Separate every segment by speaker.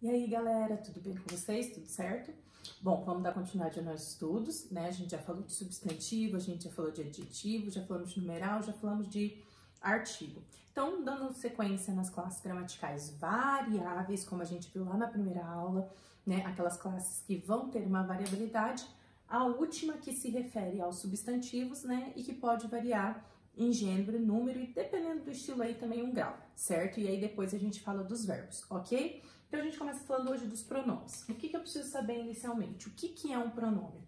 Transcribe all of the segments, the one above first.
Speaker 1: E aí, galera, tudo bem com vocês? Tudo certo? Bom, vamos dar continuidade aos nossos estudos, né? A gente já falou de substantivo, a gente já falou de adjetivo, já falamos de numeral, já falamos de artigo. Então, dando sequência nas classes gramaticais variáveis, como a gente viu lá na primeira aula, né? Aquelas classes que vão ter uma variabilidade, a última que se refere aos substantivos, né? E que pode variar em gênero, número e, dependendo do estilo aí, também um grau, certo? E aí depois a gente fala dos verbos, ok? Então a gente começa falando hoje dos pronomes. O que eu preciso saber inicialmente? O que é um pronome?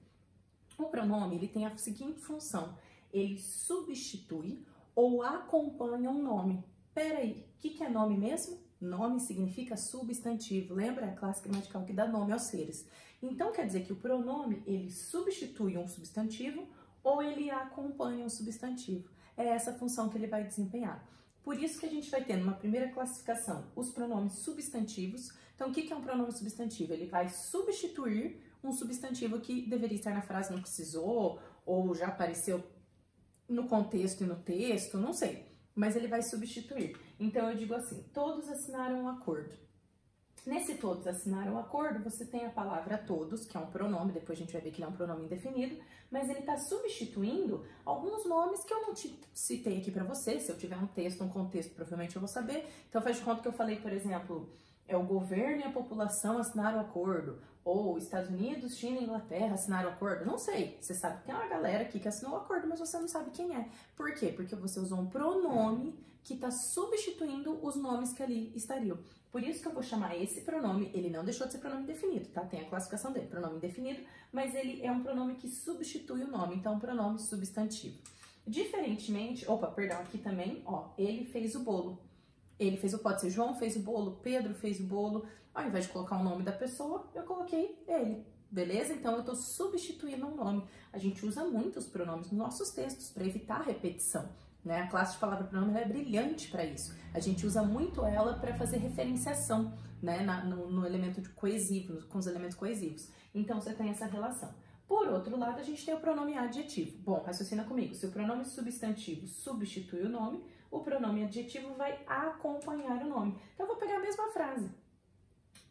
Speaker 1: O pronome, ele tem a seguinte função: ele substitui ou acompanha um nome. Peraí, o que é nome mesmo? Nome significa substantivo. Lembra a classe gramatical que dá nome aos seres? Então quer dizer que o pronome, ele substitui um substantivo ou ele acompanha um substantivo. É essa função que ele vai desempenhar. Por isso que a gente vai ter numa primeira classificação os pronomes substantivos. Então, o que é um pronome substantivo? Ele vai substituir um substantivo que deveria estar na frase, não precisou, ou já apareceu no contexto e no texto, não sei. Mas ele vai substituir. Então, eu digo assim, todos assinaram um acordo. Nesse todos assinaram um acordo, você tem a palavra todos, que é um pronome, depois a gente vai ver que ele é um pronome indefinido, mas ele está substituindo alguns nomes que eu não citei aqui para você. Se eu tiver um texto, um contexto, provavelmente eu vou saber. Então faz de conta que eu falei, por exemplo, o governo e a população assinaram o acordo, ou Estados Unidos, China e Inglaterra assinaram o acordo. Não sei, você sabe que tem uma galera aqui que assinou o acordo, mas você não sabe quem é. Por quê? Porque você usou um pronome que está substituindo os nomes que ali estariam. Por isso que eu vou chamar esse pronome, ele não deixou de ser pronome indefinido, tá? Tem a classificação dele, pronome indefinido, mas ele é um pronome que substitui o nome, então é um pronome substantivo. Diferentemente, aqui também, ó, ele fez o bolo. Ele fez pode ser João fez o bolo, Pedro fez o bolo. Ao invés de colocar o nome da pessoa, eu coloquei ele, beleza? Então eu tô substituindo um nome. A gente usa muito os pronomes nos nossos textos para evitar a repetição. Né? A classe de palavra-pronome é brilhante para isso. A gente usa muito ela para fazer referenciação, né? no elemento de coesivo, com os elementos coesivos. Então, você tem essa relação. Por outro lado, a gente tem o pronome adjetivo. Bom, raciocina comigo. Se o pronome substantivo substitui o nome, o pronome adjetivo vai acompanhar o nome. Então, eu vou pegar a mesma frase.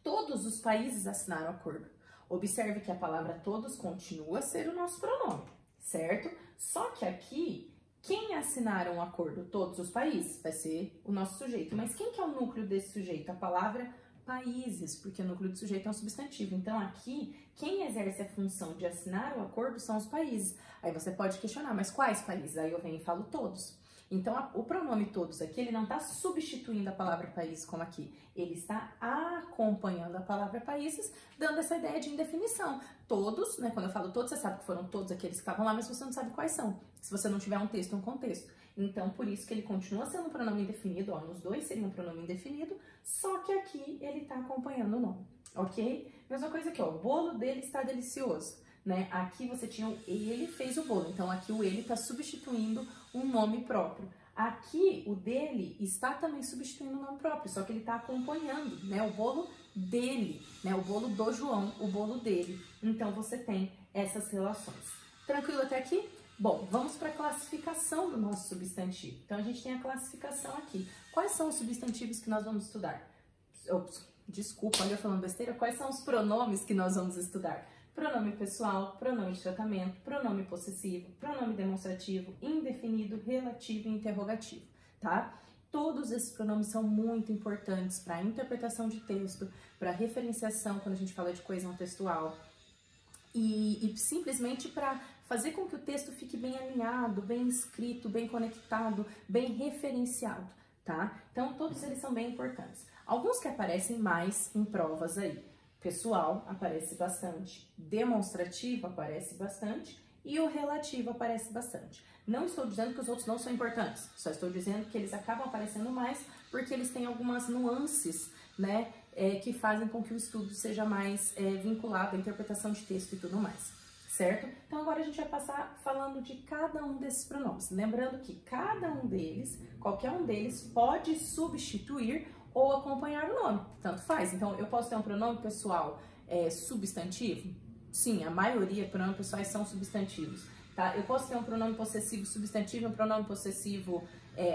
Speaker 1: Todos os países assinaram acordo. Observe que a palavra todos continua a ser o nosso pronome, certo? Só que aqui, quem assinaram o acordo? Todos os países, vai ser o nosso sujeito. Mas quem que é o núcleo desse sujeito? A palavra países, porque o núcleo do sujeito é um substantivo. Então, aqui, quem exerce a função de assinar o acordo são os países. Aí você pode questionar, mas quais países? Aí eu venho e falo todos. Então, o pronome todos aqui, ele não está substituindo a palavra país como aqui. Ele está acompanhando a palavra países, dando essa ideia de indefinição. Todos, né? Quando eu falo todos, você sabe que foram todos aqueles que estavam lá, mas você não sabe quais são, se você não tiver um texto, um contexto. Então, por isso que ele continua sendo um pronome indefinido, ó, nos dois seria um pronome indefinido, só que aqui ele está acompanhando o nome, ok? Mesma coisa aqui, ó, o bolo dele está delicioso. Né? Aqui você tinha o ele fez o bolo, então aqui o ele está substituindo um nome próprio. Aqui o dele está também substituindo um nome próprio, só que ele está acompanhando, né? O bolo dele, né? O bolo do João, o bolo dele. Então você tem essas relações. Tranquilo até aqui? Bom, vamos para a classificação do nosso substantivo. Então a gente tem a classificação aqui. Quais são os substantivos que nós vamos estudar? Desculpa, olha eu falando besteira. Quais são os pronomes que nós vamos estudar? Pronome pessoal, pronome de tratamento, pronome possessivo, pronome demonstrativo, indefinido, relativo e interrogativo, tá? Todos esses pronomes são muito importantes para a interpretação de texto, para referenciação quando a gente fala de coesão textual e simplesmente para fazer com que o texto fique bem alinhado, bem escrito, bem conectado, bem referenciado, tá? Então, todos eles são bem importantes. Alguns que aparecem mais em provas aí. Pessoal aparece bastante, demonstrativo aparece bastante e o relativo aparece bastante. Não estou dizendo que os outros não são importantes, só estou dizendo que eles acabam aparecendo mais porque eles têm algumas nuances, né, que fazem com que o estudo seja mais vinculado à interpretação de texto e tudo mais, certo? Então agora a gente vai passar falando de cada um desses pronomes, lembrando que cada um deles, qualquer um deles pode substituir ou acompanhar o nome, tanto faz. Então, eu posso ter um pronome pessoal substantivo? Sim, a maioria de pronomes pessoais são substantivos, tá? Eu posso ter um pronome possessivo substantivo e um pronome possessivo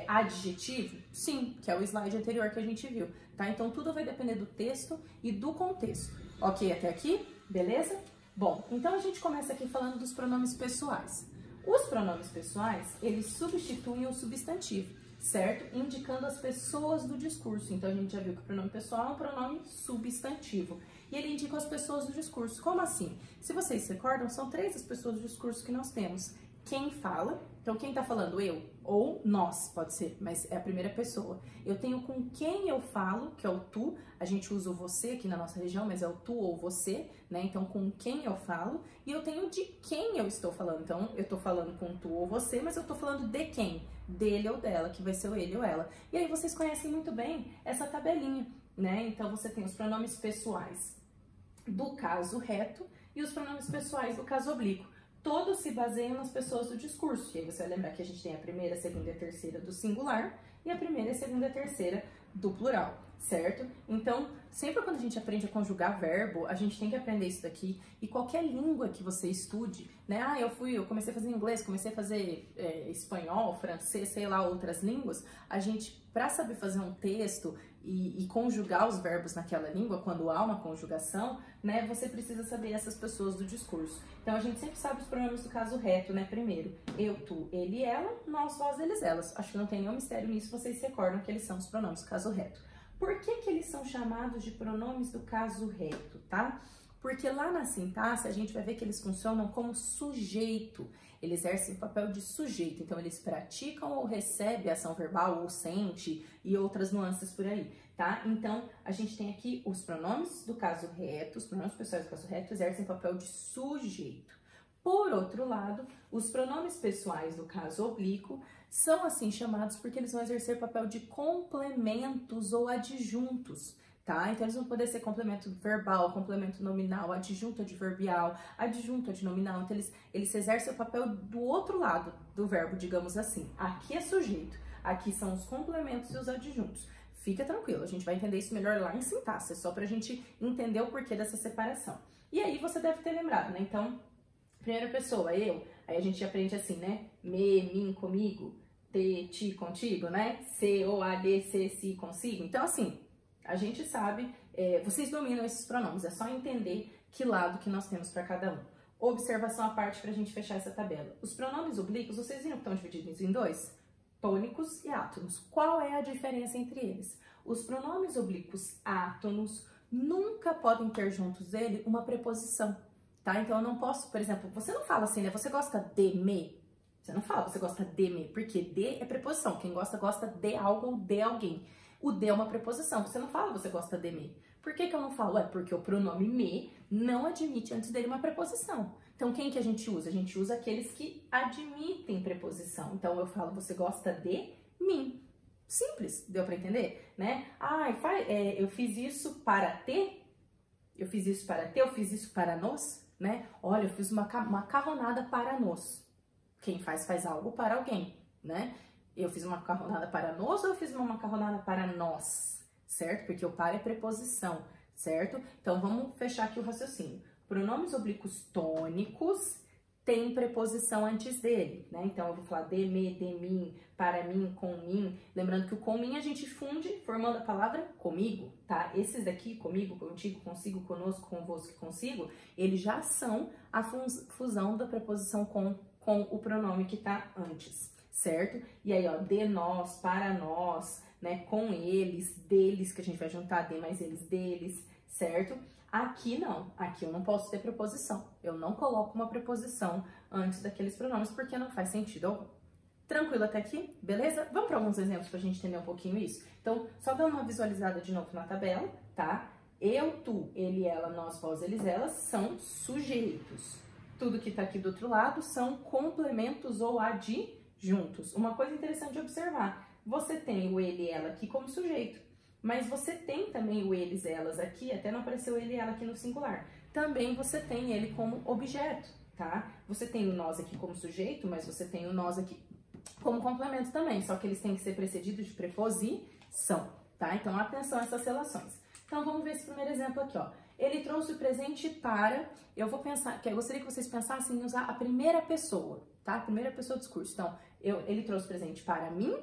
Speaker 1: adjetivo? Sim, que é o slide anterior que a gente viu, tá? Então, tudo vai depender do texto e do contexto. Ok até aqui? Beleza? Bom, então a gente começa aqui falando dos pronomes pessoais. Os pronomes pessoais, eles substituem o substantivo, certo? Indicando as pessoas do discurso. Então, a gente já viu que o pronome pessoal é um pronome substantivo. E ele indica as pessoas do discurso. Como assim? Se vocês se recordam, são 3 as pessoas do discurso que nós temos. Quem fala, então quem tá falando? Eu ou nós, pode ser, mas é a primeira pessoa. Eu tenho com quem eu falo, que é o tu, a gente usa o você aqui na nossa região, mas é o tu ou você, né? Então com quem eu falo, e eu tenho de quem eu estou falando. Então eu tô falando com tu ou você, mas eu tô falando de quem? Dele ou dela, que vai ser o ele ou ela. E aí vocês conhecem muito bem essa tabelinha, né? Então você tem os pronomes pessoais do caso reto e os pronomes pessoais do caso oblíquo. Todos se baseiam nas pessoas do discurso. E aí você vai lembrar que a gente tem a primeira, a segunda e a terceira do singular e a primeira, a segunda e a terceira do plural, certo? Então, sempre quando a gente aprende a conjugar verbo, a gente tem que aprender isso daqui. E qualquer língua que você estude, né? Eu comecei a fazer inglês, comecei a fazer espanhol, francês, sei lá, outras línguas. A gente, para saber fazer um texto e conjugar os verbos naquela língua, quando há uma conjugação, né, você precisa saber essas pessoas do discurso. Então, a gente sempre sabe os pronomes do caso reto, né? Primeiro, eu, tu, ele, ela, nós, vós, eles, elas. Acho que não tem nenhum mistério nisso, vocês se recordam que eles são os pronomes do caso reto. Por que que eles são chamados de pronomes do caso reto, tá? Porque lá na sintaxe, a gente vai ver que eles funcionam como sujeito. Eles exercem o papel de sujeito, então eles praticam ou recebem ação verbal ou sente e outras nuances por aí, tá? Então, a gente tem aqui os pronomes do caso reto, os pronomes pessoais do caso reto exercem o papel de sujeito. Por outro lado, os pronomes pessoais do caso oblíquo são assim chamados porque eles vão exercer o papel de complementos ou adjuntos, tá? Então, eles vão poder ser complemento verbal, complemento nominal, adjunto adverbial, adjunto adnominal. Então, eles exercem o papel do outro lado do verbo, digamos assim. Aqui é sujeito, aqui são os complementos e os adjuntos. Fica tranquilo, a gente vai entender isso melhor lá em sintaxe, é só pra gente entender o porquê dessa separação. E aí, você deve ter lembrado, né? Então, primeira pessoa, eu, aí a gente aprende assim, né? Me, mim, comigo, te, ti, contigo, né? Se, o, a, de, se, si, consigo. Então, assim, a gente sabe, vocês dominam esses pronomes, é só entender que lado que nós temos para cada um. Observação à parte para a gente fechar essa tabela. Os pronomes oblíquos, vocês viram que estão divididos em 2? Tônicos e átonos. Qual é a diferença entre eles? Os pronomes oblíquos átonos nunca podem ter juntos dele uma preposição, tá? Então eu não posso, por exemplo, você não fala assim, né? Você gosta de me? Você não fala, você gosta de me, porque de é preposição. Quem gosta, gosta de algo ou de alguém. O de é uma preposição. Você não fala, você gosta de me. Por que que eu não falo? É porque o pronome me não admite antes dele uma preposição. Então, quem que a gente usa? A gente usa aqueles que admitem preposição. Então, eu falo, você gosta de mim. Simples, deu pra entender? Né? Eu fiz isso para te, eu fiz isso para te, eu fiz isso para nós, né? Olha, eu fiz uma macarronada para nós. Quem faz algo para alguém, né? Eu fiz uma macarronada para nós ou eu fiz uma macarronada para nós, certo? Porque o para é preposição, certo? Então, vamos fechar aqui o raciocínio. Pronomes oblíquos tônicos têm preposição antes dele, né? Então, eu vou falar de, me, de mim, para mim, com mim. Lembrando que o com mim a gente funde formando a palavra comigo, tá? Esses daqui, comigo, contigo, consigo, conosco, convosco e consigo, eles já são a fusão da preposição com o pronome que tá antes, certo? E aí, ó, de nós, para nós, né? Com eles, deles, que a gente vai juntar de mais eles, deles, certo? Aqui não, aqui eu não posso ter preposição. Eu não coloco uma preposição antes daqueles pronomes porque não faz sentido algum. Tranquilo até aqui? Beleza? Vamos para alguns exemplos pra gente entender um pouquinho isso? Então, só dando uma visualizada de novo na tabela, tá? Eu, tu, ele, ela, nós, vós, eles, elas são sujeitos. Tudo que tá aqui do outro lado são complementos ou adjuntos. Uma coisa interessante de observar, você tem o ele e ela aqui como sujeito, mas você tem também o eles e elas aqui, até não apareceu ele e ela aqui no singular. Também você tem ele como objeto, tá? Você tem o nós aqui como sujeito, mas você tem o nós aqui como complemento também, só que eles têm que ser precedidos de preposição, tá? Então, atenção a essas relações. Então, vamos ver esse primeiro exemplo aqui, ó. Ele trouxe o presente para... Eu gostaria que vocês pensassem em usar a primeira pessoa, tá? A primeira pessoa do discurso. Então, ele trouxe o presente para mim,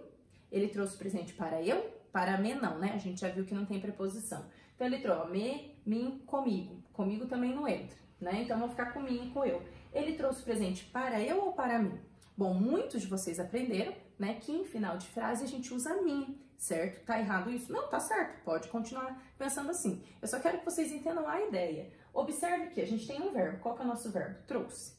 Speaker 1: Ele trouxe o presente para eu, para me não, né? A gente já viu que não tem preposição. Então, ele trouxe me, mim, comigo. Comigo também não entra, né? Então, vou ficar com mim e com eu. Ele trouxe o presente para eu ou para mim? Bom, muitos de vocês aprenderam, né, que em final de frase a gente usa mim, certo? Tá errado isso? Não, tá certo. Pode continuar pensando assim. Eu só quero que vocês entendam a ideia. Observe que a gente tem um verbo. Qual que é o nosso verbo? Trouxe.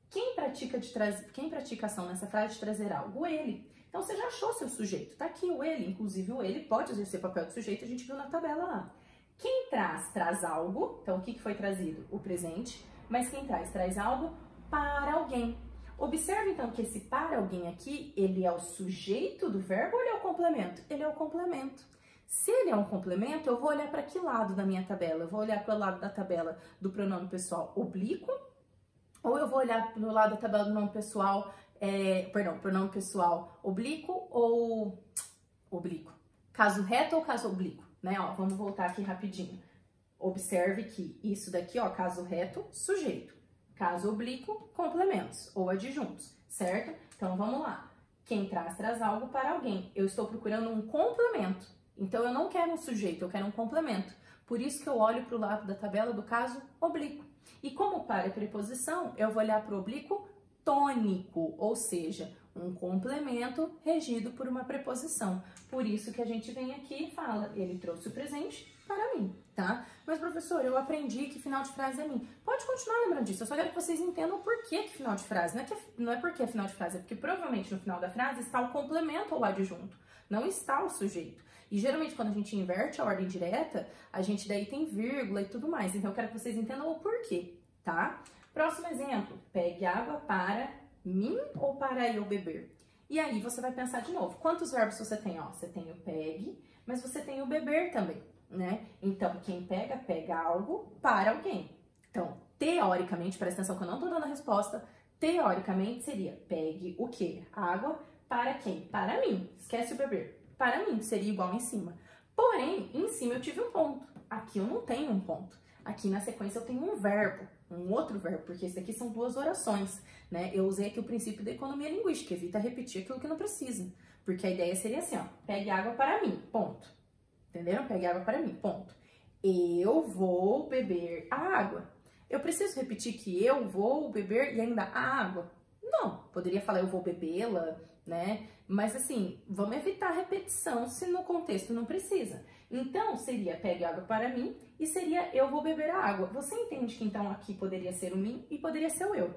Speaker 1: Quem pratica ação nessa frase de trazer algo? Ele. Então, você já achou seu sujeito. Tá aqui o ele. Inclusive, o ele pode exercer papel de sujeito. A gente viu na tabela lá. Quem traz algo. Então, o que foi trazido? O presente. Mas quem traz algo para alguém. Observe, então, que esse para alguém aqui, ele é o sujeito do verbo ou ele é o complemento? Ele é o complemento. Se ele é um complemento, eu vou olhar para que lado da minha tabela? Eu vou olhar para o lado da tabela do pronome pessoal oblíquo ou eu vou olhar para o lado da tabela do nome pessoal, pronome pessoal oblíquo ou oblíquo? Caso reto ou caso oblíquo, né? Ó, vamos voltar aqui rapidinho. Observe que isso daqui, ó, caso reto, sujeito. Caso oblíquo, complementos ou adjuntos, certo? Então, vamos lá. Quem traz algo para alguém. Eu estou procurando um complemento. Então, eu não quero um sujeito, eu quero um complemento. Por isso que eu olho para o lado da tabela do caso oblíquo. E como para é preposição, eu vou olhar para o oblíquo tônico, ou seja, um complemento regido por uma preposição. Por isso que a gente vem aqui e fala, ele trouxe o presente para mim, tá? Mas, professor, eu aprendi que final de frase é mim. Pode continuar lembrando disso, eu só quero que vocês entendam o porquê que final de frase. Não é porque é final de frase, é porque provavelmente no final da frase está o complemento ou o adjunto, não está o sujeito. E geralmente quando a gente inverte a ordem direta, a gente daí tem vírgula e tudo mais. Então eu quero que vocês entendam o porquê, tá? Próximo exemplo, pegue água para mim ou para eu beber? E aí você vai pensar de novo, quantos verbos você tem? Ó, você tem o pegue, mas você tem o beber também, né? Então, quem pega algo para alguém. Então, teoricamente, presta atenção que eu não tô dando a resposta, teoricamente seria, pegue o quê? Água para quem? Para mim. Esquece o beber. Para mim, seria igual em cima. Porém, em cima eu tive um ponto. Aqui eu não tenho um ponto. Aqui na sequência eu tenho um verbo, um outro verbo, porque esse aqui são duas orações, né? Eu usei aqui o princípio da economia linguística, evita repetir aquilo que não precisa. Porque a ideia seria assim, ó, pegue água para mim, ponto. Entenderam? Pegue água para mim, ponto. Eu vou beber a água. Eu preciso repetir que eu vou beber e ainda a água? Não, poderia falar eu vou bebê-la, né? Mas assim, vamos evitar repetição se no contexto não precisa. Então, seria pegue água para mim e seria eu vou beber a água. Você entende que então aqui poderia ser o mim e poderia ser o eu.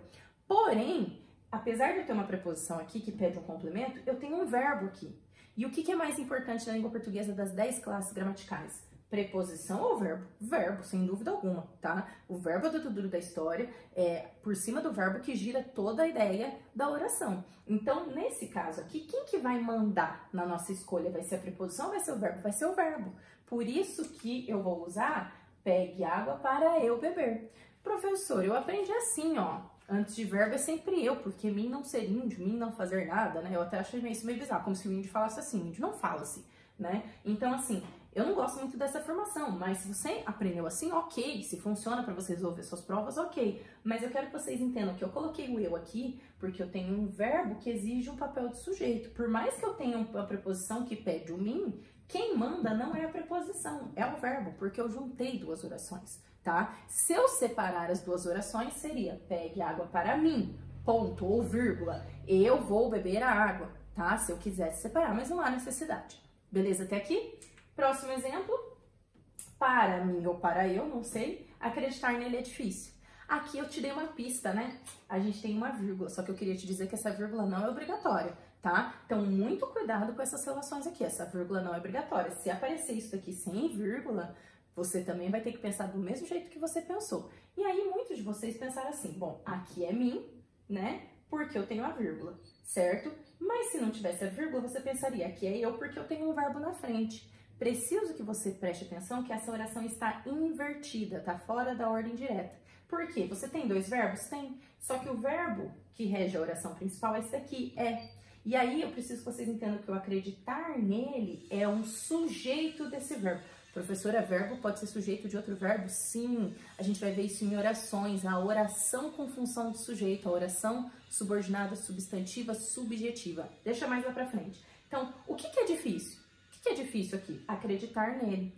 Speaker 1: Porém, apesar de eu ter uma preposição aqui que pede um complemento, eu tenho um verbo aqui. E o que é mais importante na língua portuguesa das 10 classes gramaticais? Preposição ou verbo? Verbo, sem dúvida alguma, tá? O verbo é do tudo da história, é por cima do verbo que gira toda a ideia da oração. Então, nesse caso aqui, quem que vai mandar na nossa escolha? Vai ser a preposição ou vai ser o verbo? Vai ser o verbo. Por isso que eu vou usar pegue água para eu beber. Professor, eu aprendi assim, ó. Antes de verbo é sempre eu, porque mim não ser índio, mim não fazer nada, né? Eu até achei isso meio bizarro, como se o índio falasse assim. O índio não fala assim, né? Então, assim, eu não gosto muito dessa formação, mas se você aprendeu assim, ok. Se funciona para você resolver suas provas, ok. Mas eu quero que vocês entendam que eu coloquei o eu aqui porque eu tenho um verbo que exige um papel de sujeito. Por mais que eu tenha uma preposição que pede o mim, quem manda não é a preposição, é o verbo, porque eu juntei duas orações, tá? Se eu separar as duas orações, seria pegue água para mim, ponto, ou vírgula, eu vou beber a água, tá? Se eu quisesse separar, mas não há necessidade. Beleza até aqui? Próximo exemplo, para mim ou para eu, não sei, acreditar nele é difícil. Aqui eu te dei uma pista, né? A gente tem uma vírgula, só que eu queria te dizer que essa vírgula não é obrigatória, tá? Então, muito cuidado com essas relações aqui, essa vírgula não é obrigatória. Se aparecer isso aqui sem vírgula, você também vai ter que pensar do mesmo jeito que você pensou. E aí, muitos de vocês pensaram assim, bom, aqui é mim, né? Porque eu tenho a vírgula, certo? Mas se não tivesse a vírgula, você pensaria, aqui é eu porque eu tenho um verbo na frente. Preciso que você preste atenção que essa oração está invertida, tá fora da ordem direta. Por quê? Você tem dois verbos? Tem. Só que o verbo que rege a oração principal é esse daqui, é. E aí eu preciso que vocês entendam que o acreditar nele é um sujeito desse verbo. Professora, verbo pode ser sujeito de outro verbo? Sim. A gente vai ver isso em orações. A oração com função de sujeito, a oração subordinada, substantiva, subjetiva. Deixa mais lá pra frente. Então, o que é difícil? O que é difícil aqui? Acreditar nele.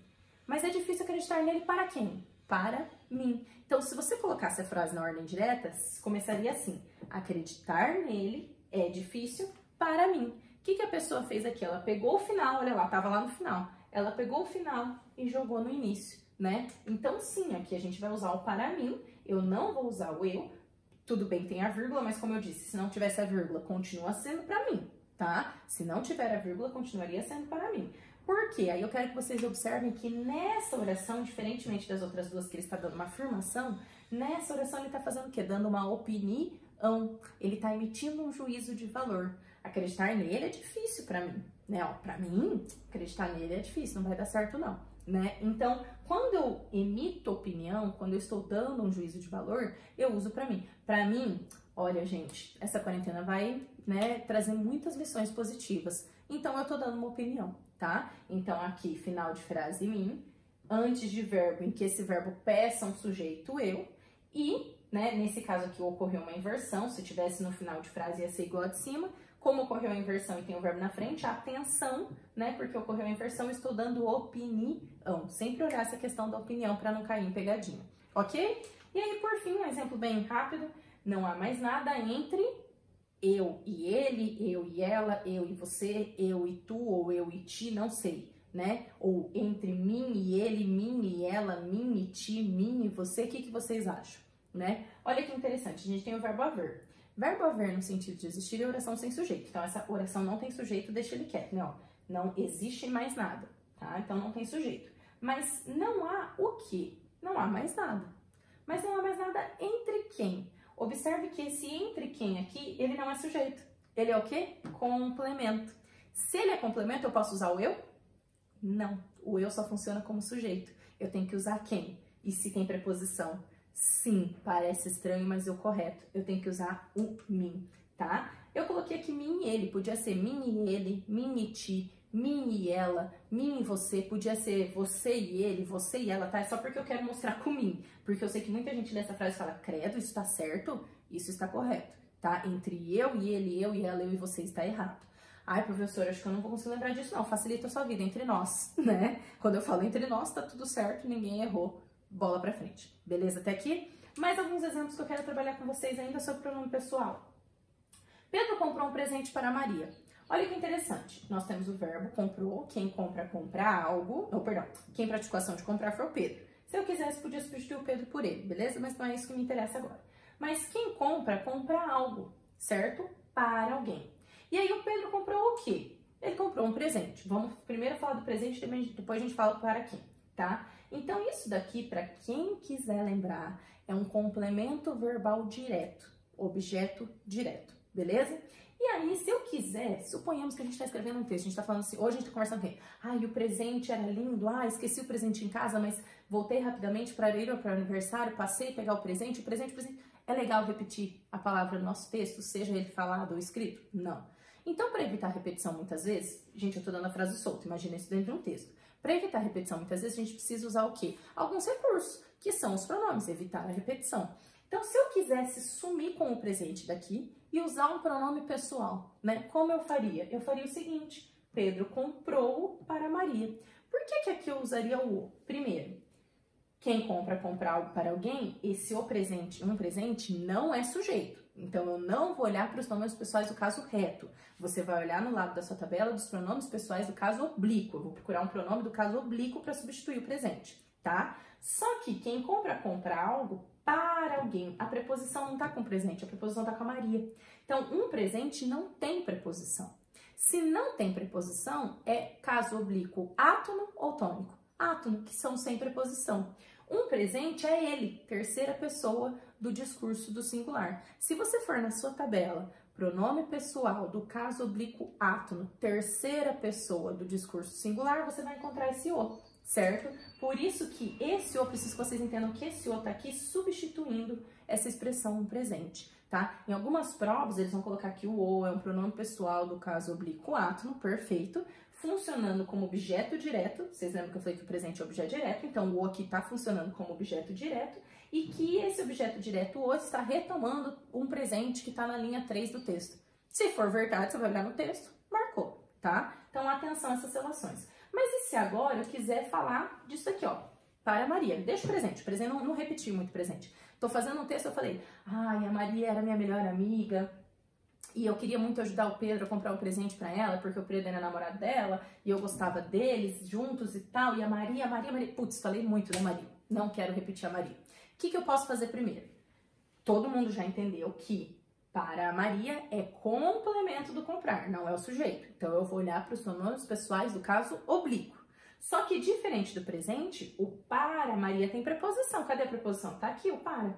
Speaker 1: Mas é difícil acreditar nele para quem? Para mim. Então, se você colocasse a frase na ordem direta, começaria assim: acreditar nele é difícil para mim. O que a pessoa fez aqui? Ela pegou o final, olha lá, estava lá no final. Ela pegou o final e jogou no início, né? Então, sim, aqui a gente vai usar o para mim. Eu não vou usar o eu. Tudo bem, tem a vírgula, mas como eu disse, se não tivesse a vírgula, continua sendo para mim, tá? Se não tiver a vírgula, continuaria sendo para mim. Por quê? Aí eu quero que vocês observem que nessa oração, diferentemente das outras duas que ele está dando uma afirmação, nessa oração ele está fazendo o quê? Dando uma opinião. Ele está emitindo um juízo de valor. Acreditar nele é difícil para mim, né? Ó, para mim, acreditar nele é difícil, não vai dar certo não, né? Então, quando eu emito opinião, quando eu estou dando um juízo de valor, eu uso para mim. Para mim, olha, gente, essa quarentena vai, né, trazer muitas lições positivas. Então, eu tô dando uma opinião, tá? Então, aqui, final de frase mim, antes de verbo, em que esse verbo peça um sujeito eu, e, né, nesse caso aqui ocorreu uma inversão, se tivesse no final de frase ia ser igual a de cima. Como ocorreu a inversão e tem o verbo na frente, atenção, né? Porque ocorreu a inversão, estou dando opinião. Sempre olhar essa questão da opinião para não cair em pegadinha, ok? E aí, por fim, um exemplo bem rápido. Não há mais nada entre eu e ele, eu e ela, eu e você, eu e tu, ou eu e ti, não sei, né? Ou entre mim e ele, mim e ela, mim e ti, mim e você, o que vocês acham, né? Olha que interessante, a gente tem o verbo haver. Verbo haver no sentido de existir é oração sem sujeito. Então, essa oração não tem sujeito, deixa ele quieto, né? Ó, não existe mais nada, tá? Então, não tem sujeito. Mas não há o quê? Não há mais nada. Mas não há mais nada entre quem? Observe que esse entre quem aqui, ele não é sujeito. Ele é o quê? Complemento. Se ele é complemento, eu posso usar o eu? Não. O eu só funciona como sujeito. Eu tenho que usar quem? E se tem preposição? Sim, parece estranho, mas é o correto. Eu tenho que usar o mim, tá? Eu coloquei aqui mim e ele, podia ser mim e ele, mim e ti, mim e ela, mim e você, podia ser você e ele, você e ela, tá? É só porque eu quero mostrar com mim, porque eu sei que muita gente nessa frase fala, credo, isso tá certo? Isso está correto, tá? Entre eu e ele, eu e ela, eu e você, está errado. Ai, professora, acho que eu não vou conseguir lembrar disso, não. Facilita a sua vida, entre nós, né? Quando eu falo entre nós, tá tudo certo, ninguém errou. Bola pra frente. Beleza até aqui? Mais alguns exemplos que eu quero trabalhar com vocês ainda sobre pronome pessoal. Pedro comprou um presente para Maria. Olha que interessante. Nós temos o verbo comprou. Quem compra, comprar algo. Não, perdão. Quem praticou a ação de comprar foi o Pedro. Se eu quisesse, podia substituir o Pedro por ele, beleza? Mas não é isso que me interessa agora. Mas quem compra, compra algo, certo? Para alguém. E aí o Pedro comprou o quê? Ele comprou um presente. Vamos primeiro falar do presente, depois a gente fala para quem, tá? Então, isso daqui, para quem quiser lembrar, é um complemento verbal direto, objeto direto, beleza? E aí, se eu quiser, suponhamos que a gente está escrevendo um texto, a gente está falando assim, hoje a gente está conversando com quem? E o presente era lindo, esqueci o presente em casa, mas voltei rapidamente para ir para o aniversário, passei a pegar o presente. É legal repetir a palavra no nosso texto, seja ele falado ou escrito? Não. Então, para evitar repetição muitas vezes, gente, eu estou dando a frase solta, imagina isso dentro de um texto. Para evitar a repetição, muitas vezes a gente precisa usar o quê? Alguns recursos, que são os pronomes, evitar a repetição. Então, se eu quisesse sumir com o presente daqui e usar um pronome pessoal, né? Como eu faria? Eu faria o seguinte, Pedro comprou para Maria. Por que aqui eu usaria o o? Primeiro, quem compra algo para alguém, esse o presente, um presente, não é sujeito. Então, eu não vou olhar para os pronomes pessoais do caso reto. Você vai olhar no lado da sua tabela dos pronomes pessoais do caso oblíquo. Eu vou procurar um pronome do caso oblíquo para substituir o presente, tá? Só que quem compra algo para alguém. A preposição não está com o presente, a preposição está com a Maria. Então, um presente não tem preposição. Se não tem preposição, é caso oblíquo átono ou tônico. Átono, que são sem preposição. Um presente é ele, terceira pessoa do discurso do singular. Se você for na sua tabela, pronome pessoal do caso oblíquo átono, terceira pessoa do discurso singular, você vai encontrar esse o, certo? Por isso que esse o, preciso que vocês entendam que esse o está aqui substituindo essa expressão no presente, tá? Em algumas provas, eles vão colocar que o o é um pronome pessoal do caso oblíquo átono, perfeito, funcionando como objeto direto. Vocês lembram que eu falei que o presente é objeto direto, então o aqui está funcionando como objeto direto e que esse objeto direto hoje está retomando um presente que está na linha 3 do texto. Se for verdade, você vai olhar no texto, marcou. tá? Então, atenção a essas relações. Mas e se agora eu quiser falar disso aqui, ó, para a Maria? Deixa o presente não repetir muito presente. Tô fazendo um texto, eu falei, ai, a Maria era minha melhor amiga, e eu queria muito ajudar o Pedro a comprar um presente pra ela, porque o Pedro era namorado dela, e eu gostava deles juntos e tal, e a Maria, putz, falei muito da Maria, não quero repetir a Maria. O que eu posso fazer primeiro? Todo mundo já entendeu que para a Maria é complemento do comprar, não é o sujeito. Então, eu vou olhar para os pronomes pessoais do caso oblíquo. Só que, diferente do presente, o para Maria tem preposição. Cadê a preposição? Tá aqui o para.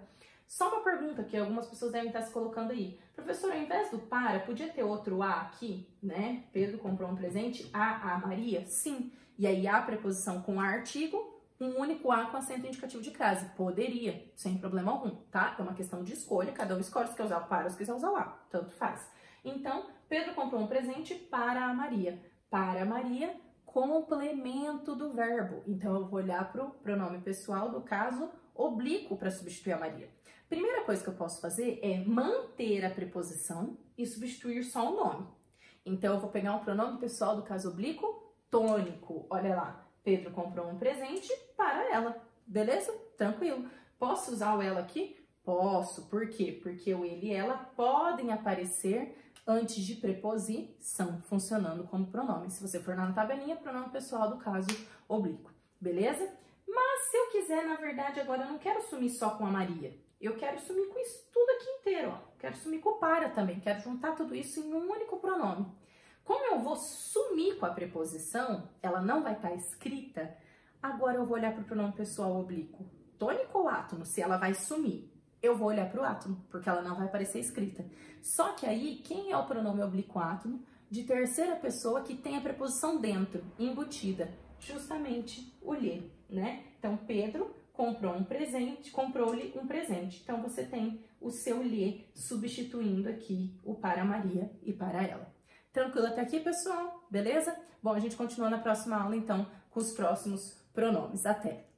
Speaker 1: Só uma pergunta que algumas pessoas devem estar se colocando aí. Professor, ao invés do para, podia ter outro a aqui, né? Pedro comprou um presente a Maria? Sim. E aí, a preposição com a artigo, um único a com acento indicativo de crase. Poderia, sem problema algum, tá? É uma questão de escolha, cada um escolhe se quer usar o para ou se quiser usar o a, tanto faz. Então, Pedro comprou um presente para a Maria. Para a Maria, complemento do verbo. Então, eu vou olhar para o pronome pessoal do caso oblíquo para substituir a Maria. Primeira coisa que eu posso fazer é manter a preposição e substituir só o nome. Então, eu vou pegar um pronome pessoal do caso oblíquo tônico. Olha lá. Pedro comprou um presente para ela, beleza? Tranquilo. Posso usar o ela aqui? Posso. Por quê? Porque o ele e ela podem aparecer antes de preposição, funcionando como pronome. Se você for na tabelinha, pronome pessoal do caso oblíquo, beleza? Mas se eu quiser, na verdade, agora eu não quero sumir só com a Maria. Eu quero sumir com isso tudo aqui inteiro, ó. Quero sumir com o para também. Quero juntar tudo isso em um único pronome. Como eu vou sumir com a preposição, ela não vai estar escrita, agora eu vou olhar para o pronome pessoal oblíquo, tônico ou átono, se ela vai sumir. Eu vou olhar para o átono, porque ela não vai aparecer escrita. Só que aí, quem é o pronome oblíquo átono? De terceira pessoa que tem a preposição dentro, embutida, justamente o lhe, né? Então, Pedro comprou um presente, comprou-lhe um presente. Então, você tem o seu lhe substituindo aqui o para Maria e para ela. Tranquilo até aqui, pessoal? Beleza? Bom, a gente continua na próxima aula, então, com os próximos pronomes. Até!